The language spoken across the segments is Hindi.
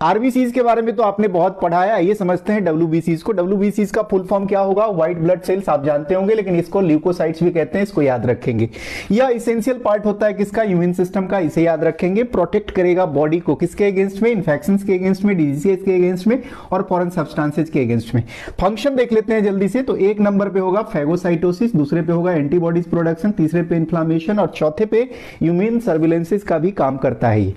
आरबीसीज के बारे में तो आपने बहुत पढ़ा है, आइए समझते हैं डब्ल्यूबीसीज को। डब्ल्यूबीसीज का फुल फॉर्म क्या होगा? व्हाइट ब्लड सेल्स, आप जानते होंगे, लेकिन इसको ल्यूकोसाइट्स भी कहते हैं, इसको याद रखेंगे। यह इसेंशियल पार्ट होता है किसका? इम्यून सिस्टम का, इसे याद रखेंगे। प्रोटेक्ट करेगा बॉडी को किसके अगेंस्ट में? इन्फेक्शन के अगेंस्ट में, डिजीजेस के अगेंस्ट में और फॉरेन सब्सटेंसेज के अगेंस्ट में। फंक्शन देख लेते हैं जल्दी से। तो एक नंबर पे होगा फेगोसाइटोसिस, दूसरे पे होगा एंटीबॉडीज प्रोडक्शन, तीसरे पे इन्फ्लामेशन और चौथे पे इम्यून सर्विलेंसेस का भी काम करता है ये।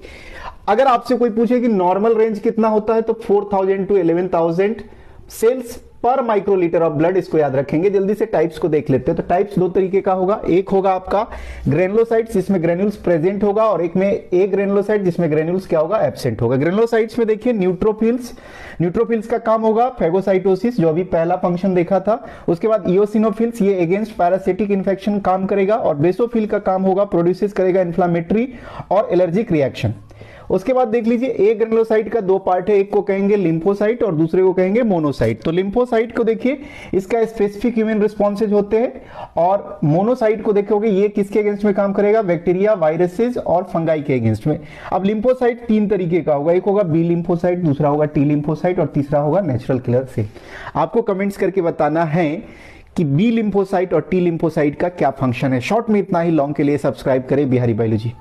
अगर आपसे कोई पूछे कि नॉर्मल रेंज कितना होता है, तो 4000 टू 11000 सेल्स पर माइक्रोलीटर ऑफ ब्लड, इसको याद रखेंगे। जल्दी से टाइप्स को देख लेते हैं। तो टाइप्स दो तरीके का होगा, एक होगा आपका ग्रेनुलोसाइट्स जिसमें ग्रेन्यूल्स प्रेजेंट होगा, और एक में एक ग्रेनुलोसाइट जिसमें ग्रेन्यूल्स क्या होगा? एब्सेंट होगा। ग्रेनुलोसाइट्स में देखिए न्यूट्रोफिल्स, न्यूट्रोफिल्स का काम होगा फेगोसाइटोसिस, जो अभी पहला फंक्शन देखा था। उसके बाद इओसिनोफिल्स, ये अगेंस्ट पैरासिटिक इंफेक्शन काम करेगा, और बेसोफिल का काम होगा प्रोड्यूस करेगा इन्फ्लामेटरी और एलर्जिक रिएक्शन। उसके बाद देख लीजिए, एक ग्रेनुलोसाइट का दो पार्ट है, एक को कहेंगे लिम्फोसाइट और दूसरे को कहेंगे मोनोसाइट। तो लिम्फोसाइट को देखिए, इसका स्पेसिफिक इम्यून रिस्पॉन्सेज होते हैं, और मोनोसाइट को देखोगे ये किसके अगेंस्ट में काम करेगा? बैक्टीरिया, वायरसेस और फंगाई के अगेंस्ट में। अब लिम्फोसाइट तीन तरीके का होगा, एक होगा बी लिम्फोसाइट, दूसरा होगा टी लिम्फोसाइट और तीसरा होगा नेचुरल किलर सेल। आपको कमेंट्स करके बताना है कि बी लिम्फोसाइट और टी लिम्फोसाइट का क्या फंक्शन है। शॉर्ट में इतना ही, लॉन्ग के लिए सब्सक्राइब करें बिहारी बायोलॉजी।